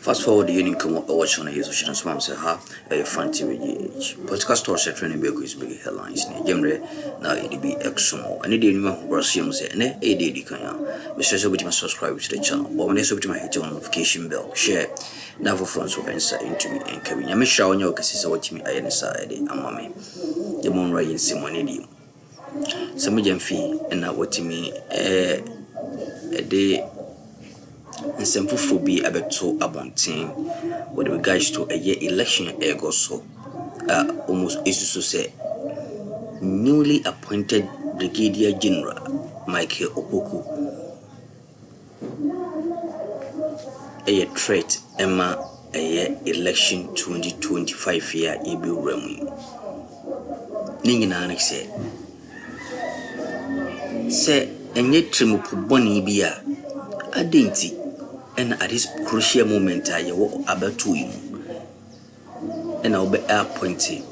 Fast forward the union come watch on a user should swam say ha a FunnTV GH. Political store set training be quiz big headlines ne Jemre now it be exumo. And the new Brazil say ne a day kanya. Mr. Sobiti must subscribe to the channel. But when they submit my hit on notification bell, share now for friends who answer into me and Kevin. I make sure on your Kesi what me I side and mammy. The moon rising Simone. Some fee and now what me a day. And some people be about to abonting with regards to a year election ego so almost is to say newly appointed Brigadier General Opoku a threat Emma a year election 2025 year ebi remu ningina say enye trimu boni bia adenti. And at this crucial moment, I walk about to him, and I'll be appointed.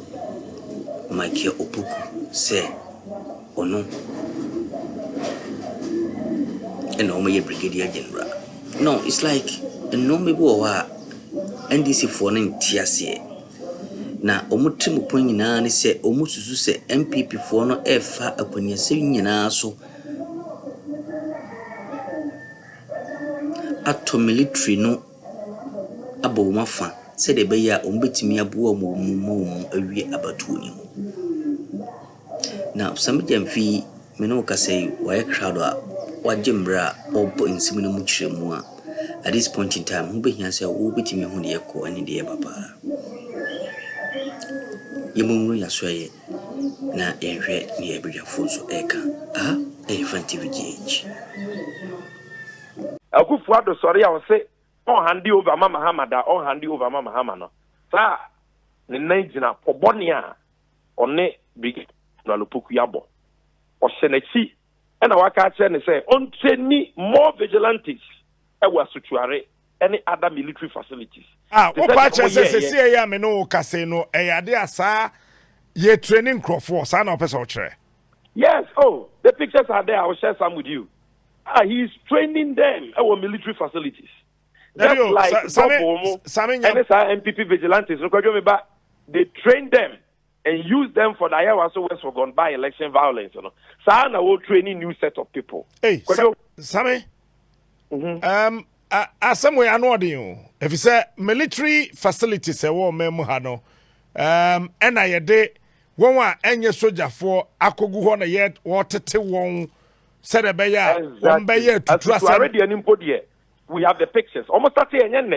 Michael Opoku say, oh no, and only a Brigadier General. No, it's like a no me boa NDC for an TSA. Now, Omotimu Poinina say, almost to say MPP for no F upon your 7 years so. Ato military no abo mafa said the beya umbetimi abuo mu awie abatu ni now some dem fi me no ka say why crowd wa jembra obo insimi no mu kiremu a at this point in time who behia say wo betimi hu de ekọ ani de papa yemunru yasoye na ehwe ni ebidafo so eka FunnTV GH. Akufuado sorry I will say on handy over Mama Hamada on handy over Mama Hamano. Sa the Nigina Pobonia on ne big Opoku Yabo or Senechi and our catcher and say on any more vigilantes was to any other military facilities. Opache says ya me no casino a sa ye training Crawford san opera. Yes, the pictures are there, I will share some with you. He is training them our military facilities. Just like Sammy and MPP vigilantes. They train them and use them for the Ayawaso West for gone by election violence. Sana will training new set of people. Hey, Sammy. Somewhere I know you. If you say military facilities, a war memohano. And I day one any soldier for Akogu on a yet water to one. Said a bayer, one bayer to trust already an import here. We have the pictures. Almost at the end. And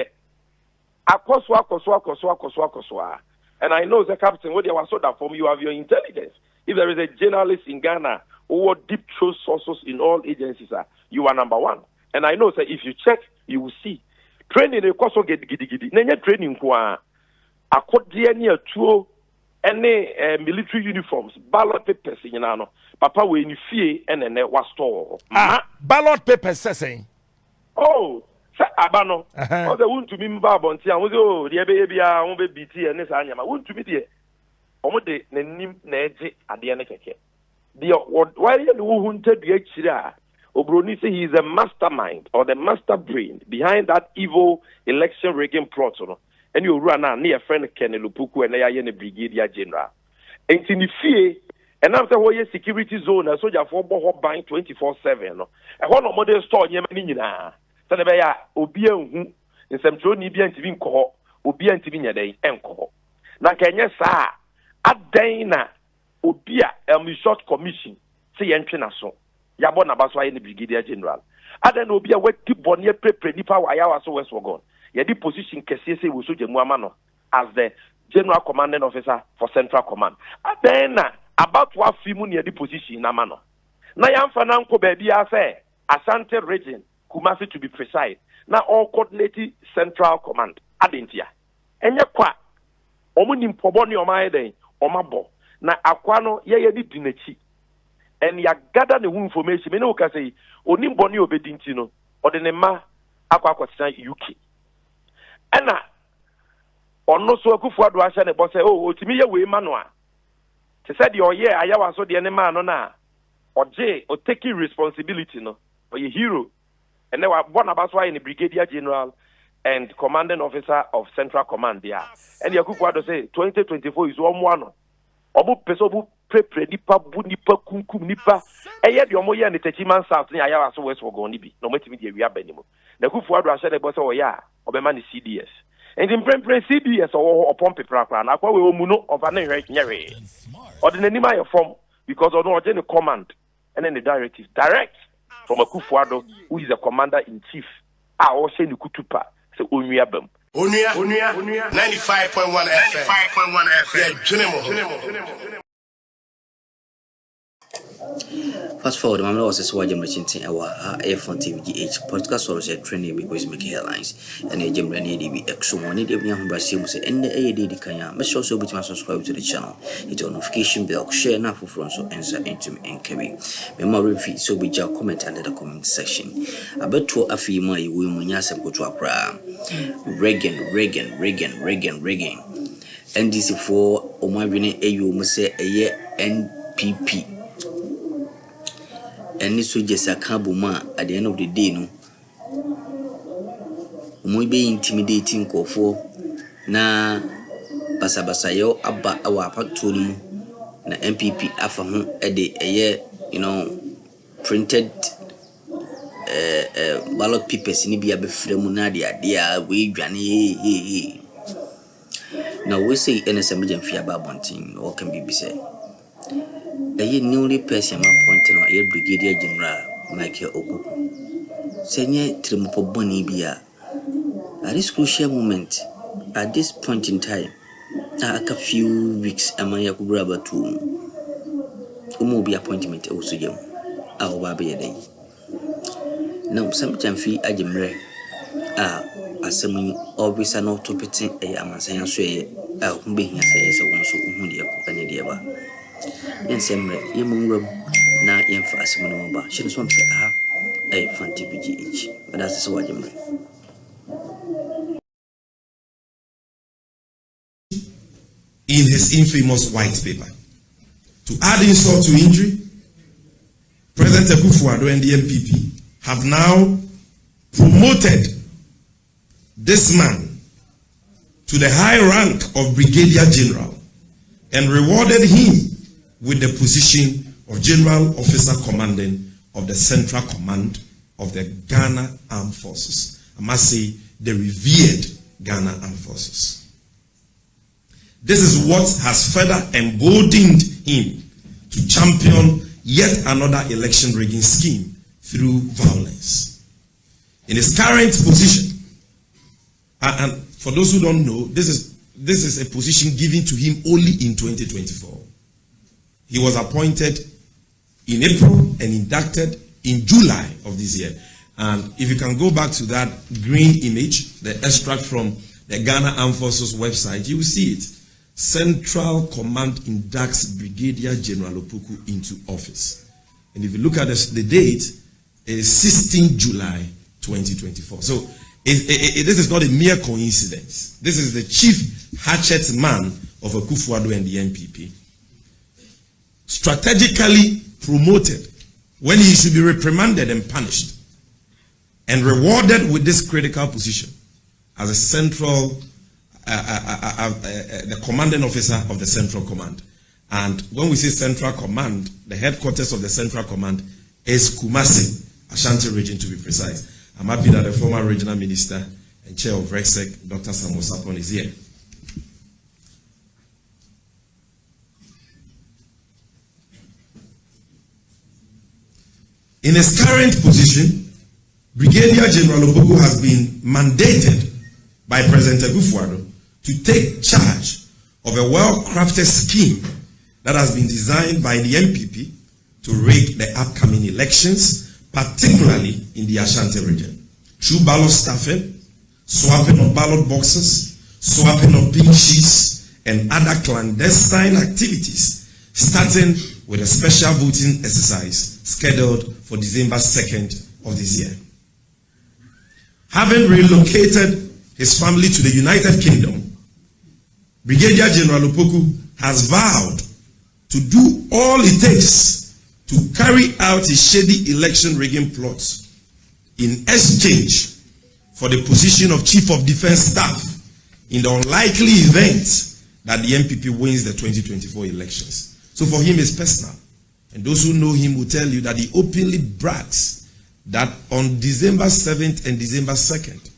I know the captain, what you was so that from you have your intelligence. If there is a journalist in Ghana who deep throat sources in all agencies, you are number one. And I know that if you check, you will see. Training a course of get giddy. Nanya training kwa a code near two any military uniforms, ballot papers, you know. Papa, when you fear and then was store. Ballot papers, saying. Oh, Abano. Oh, the wound to be Babonti, and was the baby, I won't be BT and this animal. Wound to be there. Almost the name Nedge at the end of the why you wanted the HCR? Obroni say he is a mastermind or the master brain behind that evil election rigging plot. And you run out near friend Kenny Opoku and they are in a Brigadier General. And in the fear, and after what your security zone, a soldier for Boho buying 24/7. And one of modern store, Yemenina. So the Baya, Obian, in some Joe Nibian TV call, Obian TV day, and call. Now, can you say, at Dana, Obia, a short commission, say, Enchinaso, Yabona Baswa in the Brigadier General. I don't know, be a wet tip on your prepare, Nipa, Ayawa, so West Wagon. Yadi position Kesi with Suja Muamano as the General Commanding Officer for Central Command. Then about what Fimun yadi position in Amano. Nayam Fananko baby I say Asante region, Kumasi to be precise. Now all coordinated Central Command. Adentia. Enya kwa Omunim Poboni Omaede Omabo. Na Aquano yadi dinechi. And ya gather the information. Meno can say Onim Boni Obedintino or the Nema Aqua UK. Ena ono so Akufuado ahye ne bo say otimi ye we manua te said your year ayawa so de ne ma no na oje o taking responsibility no or a hero and they were born about why in the Brigadier General and commanding officer of Central Command there. And Yakubu say 2024 is one. Obu peso bu prepare nipa bu nipa kunkum nipa. Eye de omo ye ne Techiman South ni ayawa so west wogo ni bi. No metimi de wi abani mu. Na Kufu Ado ahye de bo se o ya obema ni CDS. And in prepare CDS o upon pepra kra na kwa we omu no over na hwe nyere. Ordinary my form because of no the command and then the directive direct from a Kufu Ado who is the commander in chief. A o se ni kutupa se onua bam. Onua 95.1 FM. 95.1 FM. Yeah, Junemo. Fast forward, my was a swag machine thing. Our FunnTV GH podcast or said training because making headlines and a gym and ADB exo money. The young Brazil say and the AD Kanya. Make sure so between subscribe to the channel. Hit on notification bell, share now for front so answer into me and Kevin. Memory feed so be just comment under the comment section. I bet to a few more you will munyasem go to a pra. Reagan. And this for Omabine AU must say a year NPP. And this was just a kabuma at the end of the day, no. Be intimidating for na basabasayo abba our patronum na MPP afahun ede a printed ballot papers ni bia be fremu na dia we dwane now we say NSM jemfia ba bontin or can be said a newly person appointed or a brigadier general Michael Opoku senye trimupo boni bia at this crucial moment at this point in time a few weeks amaya kugraba to be appointment also yam our baby day now sometimes fee ajimre asemi always an autopity a amasan so humbe hia say so won so hu de ko ane de ba yen semre yemum na yemfa asemi no ba she so mfe FunnTV GH but that's so ajimre in his infamous white paper. To add insult to injury, President Akufo-Addo and the MPP have now promoted this man to the high rank of Brigadier General and rewarded him with the position of General Officer Commanding of the Central Command of the Ghana Armed Forces. I must say, the revered Ghana Armed Forces. This is what has further emboldened him to champion yet another election rigging scheme through violence. In his current position, and for those who don't know, this is a position given to him only in 2024. He was appointed in April and inducted in July of this year. And if you can go back to that green image, the extract from the Ghana Armed Forces website, you will see it. Central Command inducts Brigadier General Opoku into office. And if you look at the date, it is 16 July 2024. So this is not a mere coincidence. This is the chief hatchet man of Akufo-Addo and the NPP. Strategically promoted when he should be reprimanded and punished, and rewarded with this critical position as a central the commanding officer of the Central Command. And when we say Central Command, the headquarters of the Central Command is Kumasi, Ashanti region to be precise. I'm happy that the former regional minister and chair of RECSEC, Dr. Samuel Sapon, is here. In his current position, Brigadier General Opoku has been mandated by President Akufo-Addo to take charge of a well-crafted scheme that has been designed by the MPP to rig the upcoming elections, particularly in the Ashanti region. Through ballot stuffing, swapping of ballot boxes, swapping of pink sheets, and other clandestine activities, starting with a special voting exercise scheduled for December 2nd of this year. Having relocated his family to the United Kingdom, Brigadier General Opoku has vowed to do all it takes to carry out his shady election rigging plots in exchange for the position of Chief of Defense Staff in the unlikely event that the MPP wins the 2024 elections. So for him, it's personal. And those who know him will tell you that he openly brags that on December 7th and December 2nd,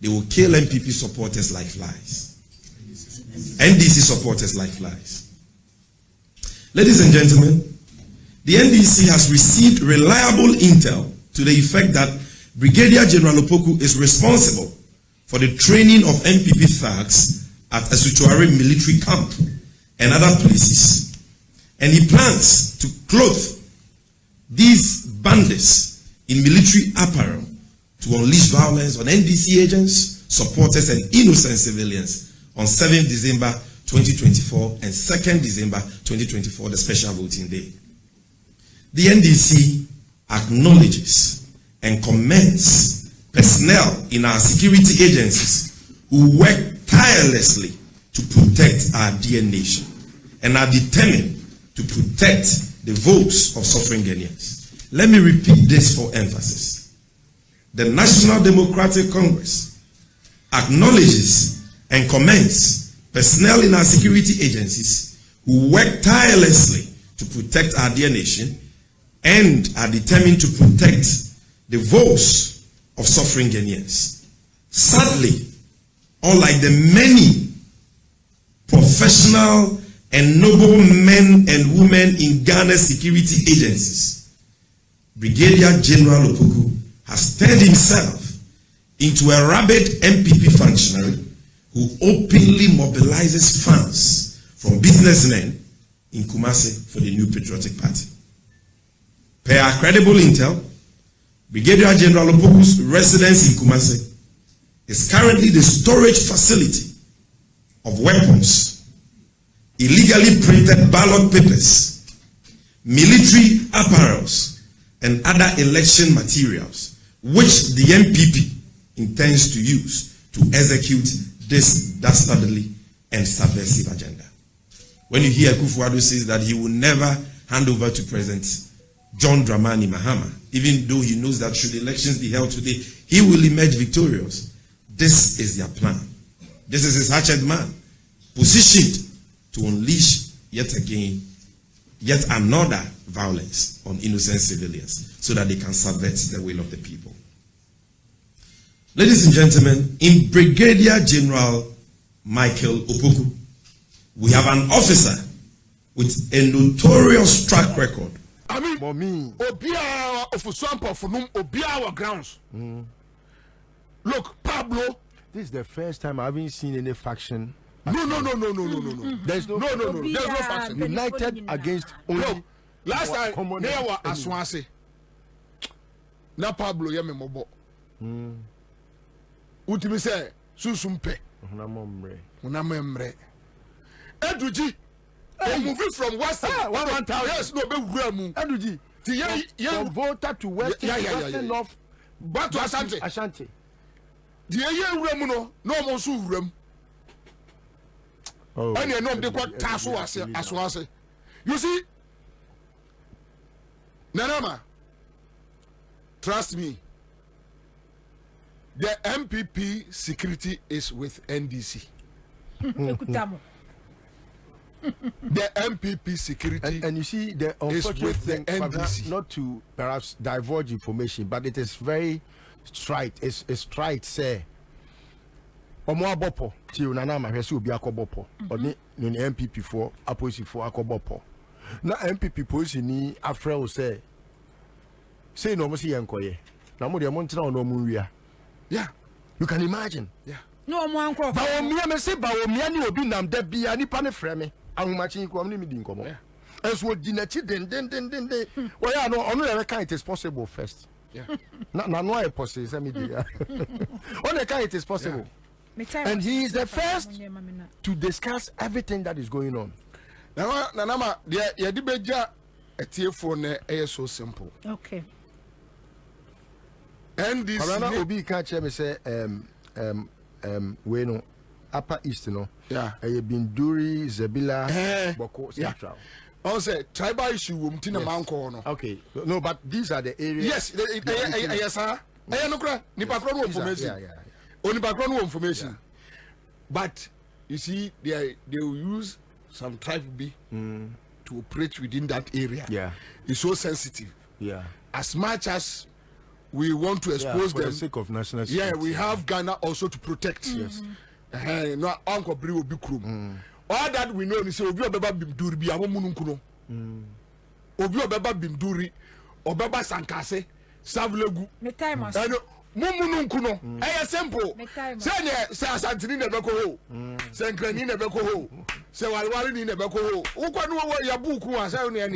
they will kill MPP supporters like flies. NDC supporters like flies. Ladies and gentlemen, the NDC has received reliable intel to the effect that Brigadier General Opoku is responsible for the training of MPP thugs at Esutuare military camp and other places. And he plans to clothe these bandits in military apparel to unleash violence on NDC agents, supporters, and innocent civilians on 7th December 2024 and 2nd December 2024, the special voting day. The NDC acknowledges and commends personnel in our security agencies who work tirelessly to protect our dear nation and are determined to protect the votes of suffering Ghanaians. Let me repeat this for emphasis. The National Democratic Congress acknowledges and commends personnel in our security agencies who work tirelessly to protect our dear nation and are determined to protect the votes of suffering Ghanaians. Sadly, unlike the many professional and noble men and women in Ghana's security agencies, Brigadier General Opoku has turned himself into a rabid MPP functionary who openly mobilizes funds from businessmen in Kumasi for the New Patriotic Party. Per our credible intel, Brigadier General Opoku's residence in Kumasi is currently the storage facility of weapons, illegally printed ballot papers, military apparels, and other election materials, which the MPP intends to use to execute this dastardly and subversive agenda. When you hear Akufo-Addo says that he will never hand over to President John Dramani Mahama, even though he knows that should elections be held today, he will emerge victorious. This is their plan. This is his hatchet man, positioned to unleash yet another violence on innocent civilians so that they can subvert the will of the people. Ladies and gentlemen, in Brigadier General Michael Opoku, we have an officer with a notorious track record. I mean, Obia of Swamp for whom Obia our grounds. Look, Pablo. This is the first time I haven't seen any faction. No. There's no faction. United against only. Last time, there were Aswanse. Now Pablo, yemi mobo. Ultimi say, Susumpe. Unamemre. Eduji. Moving from Western. Yes, no, Eduji. From Volta to Western North. Back to Ashanti. The year no more so. Oh, and you know they got tasso as was. You see, Nanama, trust me, the MPP security is with NDC. The MPP security and you see the is with the NDC. Not to perhaps divulge information, but it is very straight. It's straight, say. Omo abopo ti unana ma hwese obi akobopo oni ni MPP for opposition for akobopo na MPP position ni afre o say no mo si yenkoye na mo de mo ntena ono mo wia. Yeah, you can imagine. Yeah, no mo anko ba o mia me say ba o mia ni obi nam da bia ni pa ne frɛ me ahomachi ko ni mi di nkomo enso di na chi den wo ya no ono le kan it is possible first. Yeah, na no e possible say me di ono kan it is possible. Yeah. And he is the first to discuss everything that is going on. Now, Nanama, the Dibeja a tear for ne so simple. Okay. And this will be catch me say we no Upper East no. Yeah. Binduri, Zebila, Boko Central. Also, tribal issue Tina Manko no. Okay. No, but these are the areas. Yes, yes, sir. Eh no kra nipa kro no information. Yeah. Oni nipa kro no information. But you see they will use some tribe B to operate within that area. Yeah. It's so sensitive. Yeah. As much as we want to expose for them the sake of national yeah, security. we have Ghana also to protect. Yes. No uncle Bri will be krum. All that we know is obi obeba bimduri bi awon mununkuno. Obi obeba bimduri, obeba sankase, savlegu. Me time as. And mumununkuno. Eh simple. Say asantini ne beko ho. Say nkrani ne beko ho. Say walwali ni ne beko ho. Ukwa no ya buku asa ne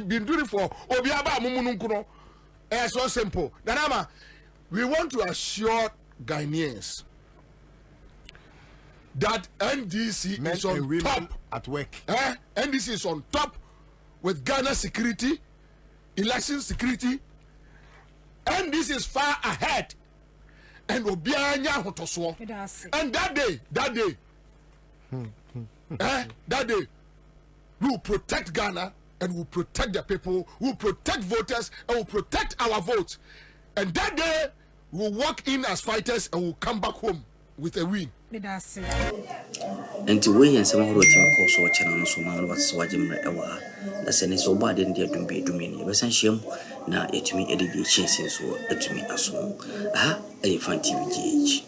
bimduri for obi aba mumununkuno. It's so simple. Danama, we want to assure Ghanaians that NDC Men is on top at work. NDC is on top with Ghana security, election security. NDC is far ahead. And Obianya Hotoswo. And that day, we will protect Ghana. And we'll protect the people, we'll protect voters, and we'll protect our votes. And that day, we'll walk in as fighters and we'll come back home with a win. And to weigh and some of the team calls or channel so man was watching ewa. That's an so bad in there to be to me. Essential now it me edit the chasing so it me as well. A FunnTV GH.